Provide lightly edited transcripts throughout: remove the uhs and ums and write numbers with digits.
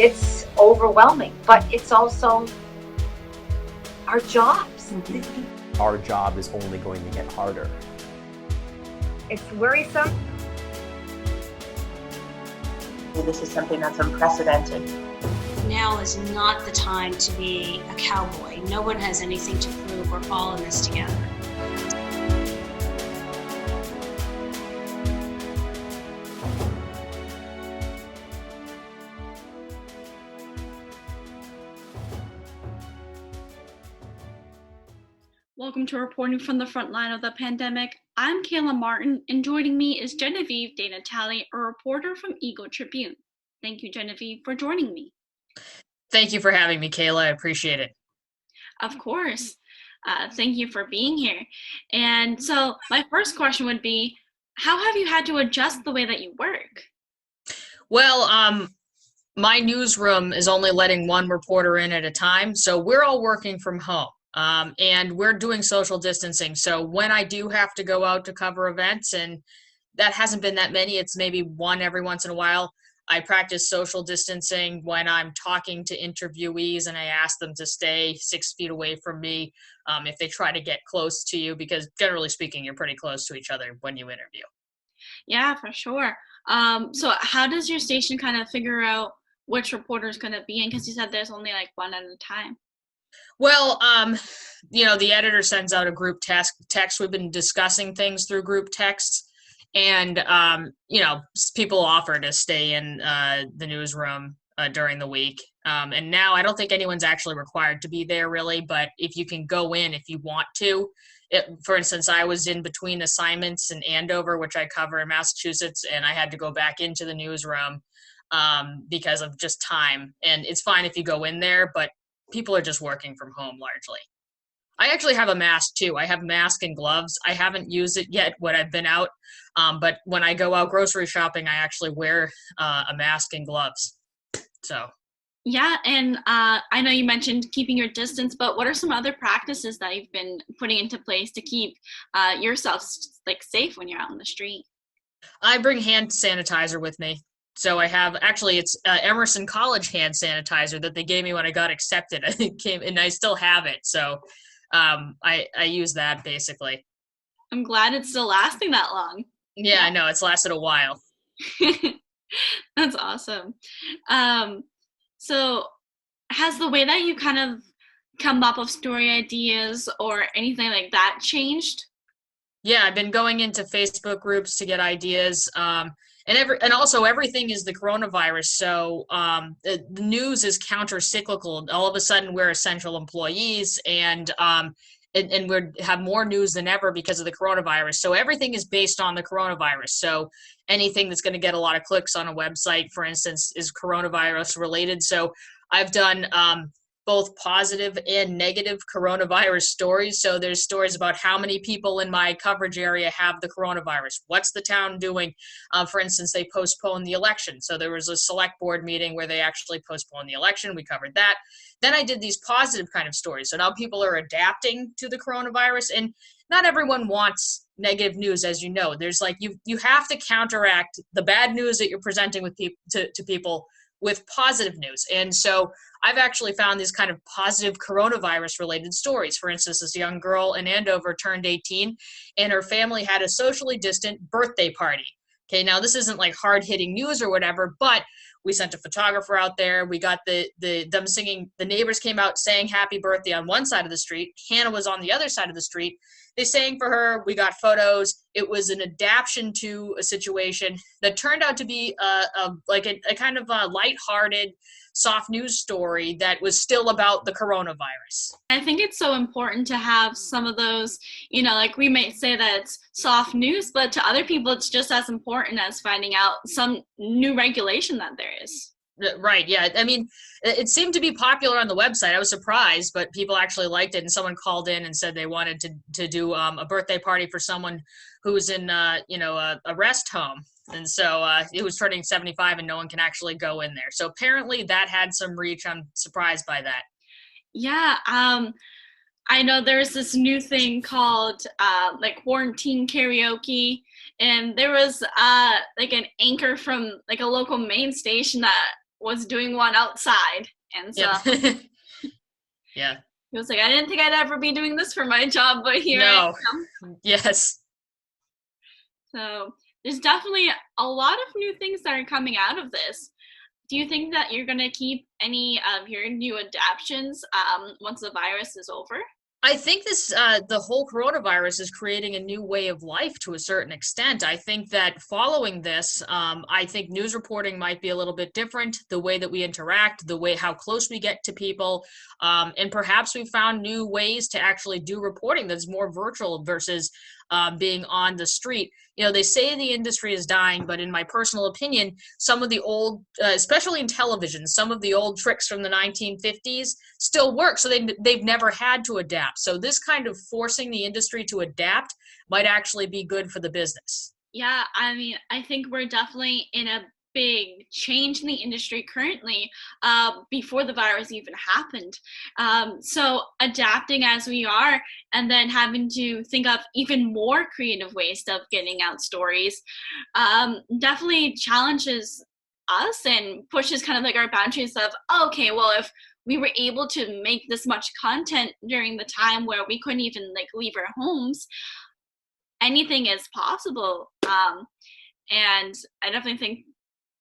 it's overwhelming, but it's also our jobs. Our job is only going to get harder. It's worrisome. This is something that's unprecedented. Now is not the time to be a cowboy. No one has anything to prove. We're all in this together. Welcome to reporting from the front line of the pandemic. I'm Kayla Martin, and joining me is Genevieve DiNatale, a reporter from Eagle Tribune. Thank you, Genevieve, for joining me. Thank you for having me, Kayla. I appreciate it. Of course. Thank you for being here. And so my first question would be, how have you had to adjust the way that you work? Well, my newsroom is only letting one reporter in at a time, so we're all working from home. And we're doing social distancing. So when I do have to go out to cover events, and that hasn't been that many, it's maybe one every once in a while, I practice social distancing when I'm talking to interviewees, and I ask them to stay 6 feet away from me if they try to get close to you, because generally speaking, you're pretty close to each other when you interview. Yeah, for sure. So how does your station kind of figure out which reporter is going to be in? Because you said there's only like one at a time. Well, the editor sends out a group text. We've been discussing things through group texts, and, people offer to stay in the newsroom during the week. And now I don't think anyone's actually required to be there really, but if you can go in if you want to. For instance, I was in between assignments in Andover, which I cover in Massachusetts, and I had to go back into the newsroom because of just time. And it's fine if you go in there, but people are just working from home largely. I actually have a mask too. I have mask and gloves. I haven't used it yet when I've been out, but when I go out grocery shopping, I actually wear a mask and gloves. So. Yeah, and I know you mentioned keeping your distance, but what are some other practices that you've been putting into place to keep yourself safe when you're out on the street? I bring hand sanitizer with me. So I have, actually, it's Emerson College hand sanitizer that they gave me when I got accepted. I think and I still have it. So I use that basically. I'm glad it's still lasting that long. Yeah, I know. It's lasted a while. That's awesome. So has the way that you kind of come up with story ideas or anything like that changed? Yeah, I've been going into Facebook groups to get ideas. And also everything is the coronavirus. So the news is counter-cyclical. All of a sudden we're essential employees, and we have more news than ever because of the coronavirus. So everything is based on the coronavirus. So anything that's going to get a lot of clicks on a website, for instance, is coronavirus related. So I've done both positive and negative coronavirus stories. So there's stories about how many people in my coverage area have the coronavirus. What's the town doing? For instance, they postponed the election. So there was a select board meeting where they actually postponed the election. We covered that. Then I did these positive kind of stories. So now people are adapting to the coronavirus, and not everyone wants negative news, as you know. There's you have to counteract the bad news that you're presenting with to people with positive news. And so I've actually found these kind of positive coronavirus related stories. For instance, this young girl in Andover turned 18 and her family had a socially distant birthday party. Okay, now this isn't like hard hitting news or whatever, but we sent a photographer out there. We got them singing. The neighbors came out saying happy birthday on one side of the street. Hannah was on the other side of the street. They sang for her. We got photos. It was an adaptation to a situation that turned out to be a kind of a lighthearted, soft news story that was still about the coronavirus. I think it's so important to have some of those, we might say that it's soft news, but to other people, it's just as important as finding out some new regulation that there is. Right. Yeah. I mean, it seemed to be popular on the website. I was surprised, but people actually liked it. And someone called in and said they wanted to do a birthday party for someone who was in, a rest home. And so it was turning 75 and no one can actually go in there. So apparently that had some reach. I'm surprised by that. Yeah. I know there's this new thing called quarantine karaoke. And there was an anchor from a local Maine station that was doing one outside. And so Yeah. Yeah. he was like, I didn't think I'd ever be doing this for my job, but here I No. am. Yes. So there's definitely a lot of new things that are coming out of this. Do you think that you're going to keep any of your new adaptions once the virus is over? I think this, the whole coronavirus is creating a new way of life to a certain extent. I think that following this, I think news reporting might be a little bit different, the way that we interact, the way how close we get to people, and perhaps we found new ways to actually do reporting that's more virtual versus being on the street. You know, they say the industry is dying, but in my personal opinion, some of the old, especially in television, some of the old tricks from the 1950s still work. So they've never had to adapt. So this kind of forcing the industry to adapt might actually be good for the business. Yeah, I mean, I think we're definitely in a big change in the industry currently before the virus even happened. So adapting as we are and then having to think of even more creative ways of getting out stories definitely challenges us and pushes kind of like our boundaries of, okay, well, if we were able to make this much content during the time where we couldn't even like leave our homes, anything is possible. And I definitely think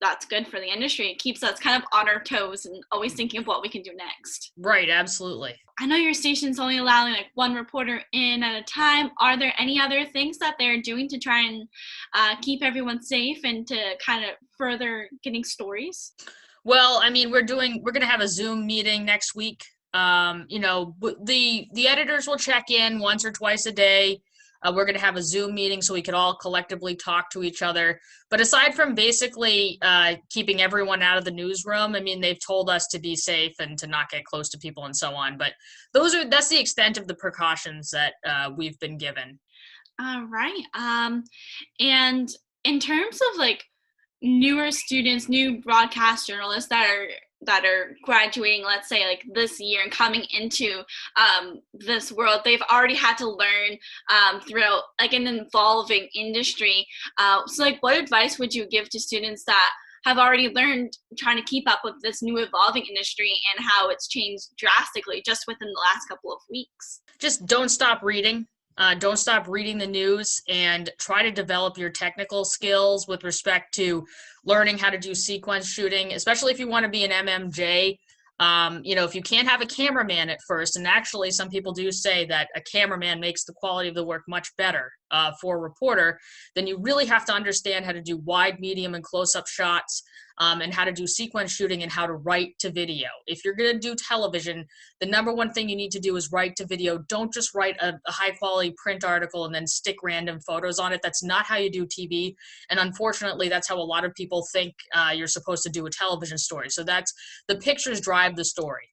that's good for the industry. It keeps us kind of on our toes and always thinking of what we can do next. Right, absolutely. I know your station's only allowing like one reporter in at a time. Are there any other things that they're doing to try and keep everyone safe and to kind of further getting stories? Well, I mean, we're going to have a Zoom meeting next week. You know, the editors will check in once or twice a day. We're going to have a Zoom meeting so we can all collectively talk to each other. But aside from basically keeping everyone out of the newsroom, I mean, they've told us to be safe and to not get close to people and so on. But that's the extent of the precautions that we've been given. All right. And in terms of like newer students, new broadcast journalists that are graduating, let's say like this year and coming into this world, they've already had to learn throughout like an evolving industry. So like what advice would you give to students that have already learned trying to keep up with this new evolving industry and how it's changed drastically just within the last couple of weeks? Just don't stop reading. Don't stop reading the news and try to develop your technical skills with respect to learning how to do sequence shooting, especially if you want to be an MMJ. You know, if you can't have a cameraman at first, and actually some people do say that a cameraman makes the quality of the work much better for a reporter, then you really have to understand how to do wide, medium, and close-up shots, and how to do sequence shooting and how to write to video. If you're going to do television, the number one thing you need to do is write to video. Don't just write a high-quality print article and then stick random photos on it. That's not how you do TV, and unfortunately, that's how a lot of people think you're supposed to do a television story. So that's the pictures drive the story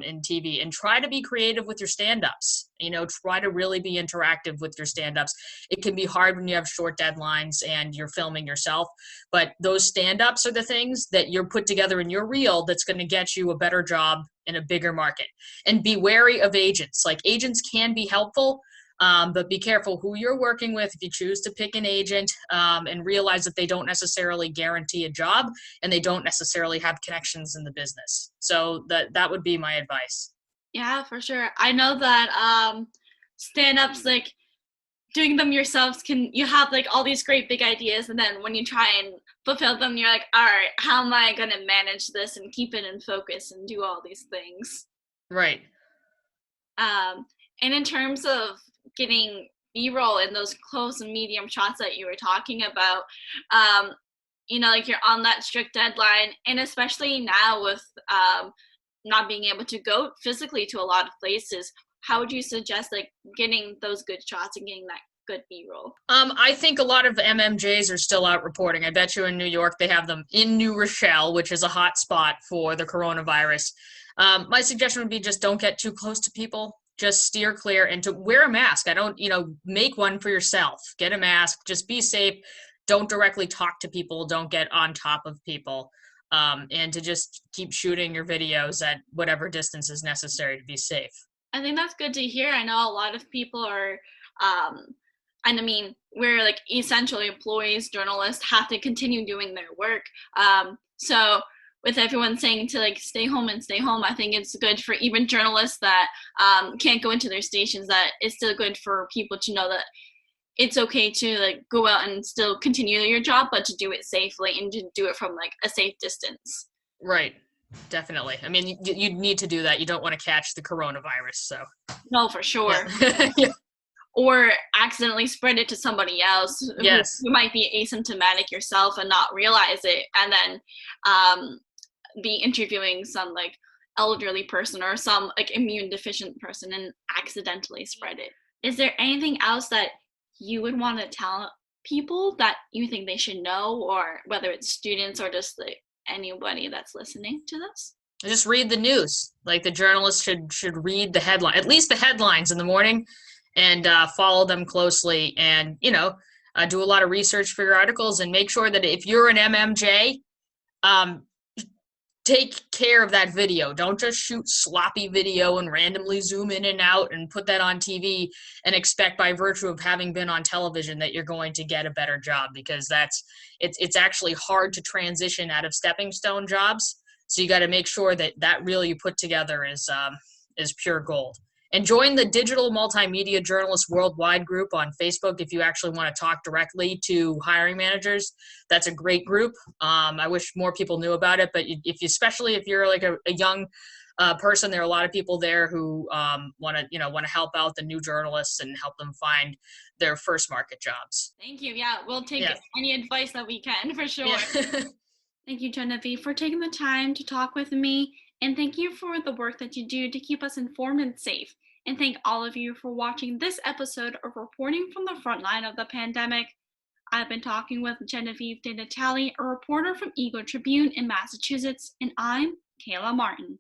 in TV, and try to be creative with your stand-ups. You know, try to really be interactive with your stand-ups. It can be hard when you have short deadlines and you're filming yourself, but those stand-ups are the things that you're put together in your reel that's going to get you a better job in a bigger market. And be wary of agents. Like, agents can be helpful, but be careful who you're working with if you choose to pick an agent, and realize that they don't necessarily guarantee a job and they don't necessarily have connections in the business. So that would be my advice. Yeah, for sure. I know that stand-ups, like doing them yourselves, you have like all these great big ideas, and then when you try and fulfill them, you're like, all right, how am I going to manage this and keep it in focus and do all these things? Right. And in terms of getting B-roll in those close and medium shots that you were talking about, you know, like you're on that strict deadline, and especially now with not being able to go physically to a lot of places, how would you suggest like getting those good shots and getting that good B-roll? I think a lot of MMJs are still out reporting. I bet you in New York they have them in New Rochelle, which is a hot spot for the coronavirus. My suggestion would be just don't get too close to people. Just steer clear, and to wear a mask. Make one for yourself. Get a mask. Just be safe. Don't directly talk to people. Don't get on top of people. And to just keep shooting your videos at whatever distance is necessary to be safe. I think that's good to hear. I know a lot of people are, and I mean, we're like essentially employees, journalists have to continue doing their work. So with everyone saying to like stay home, I think it's good for even journalists that can't go into their stations, that it's still good for people to know that it's okay to like go out and still continue your job, but to do it safely and to do it from like a safe distance. Right. Definitely. I mean, you need to do that. You don't want to catch the coronavirus. So. No, for sure. Yeah. Or accidentally spread it to somebody else Yes. who might be asymptomatic yourself and not realize it, and then be interviewing some like elderly person or some like immune deficient person and accidentally spread it. Is there anything else that you would want to tell people that you think they should know, or whether it's students or just like anybody that's listening to this? Just read the news. Like the journalists should read the headline, at least the headlines in the morning, and follow them closely, and do a lot of research for your articles, and make sure that if you're an MMJ, take care of that video. Don't just shoot sloppy video and randomly zoom in and out and put that on TV and expect by virtue of having been on television that you're going to get a better job, because it's actually hard to transition out of stepping stone jobs. So you got to make sure that reel you put together is pure gold. And join the Digital Multimedia Journalists Worldwide group on Facebook if you actually want to talk directly to hiring managers. That's a great group. I wish more people knew about it, but especially if you're like a young person, there are a lot of people there who want to help out the new journalists and help them find their first market jobs. Thank you. Yeah, we'll take any advice that we can, for sure. Yeah. Thank you, Genevieve, for taking the time to talk with me. And thank you for the work that you do to keep us informed and safe. And thank all of you for watching this episode of Reporting from the Frontline of the Pandemic. I've been talking with Genevieve DiNatale, a reporter from Eagle Tribune in Massachusetts, and I'm Kayla Martin.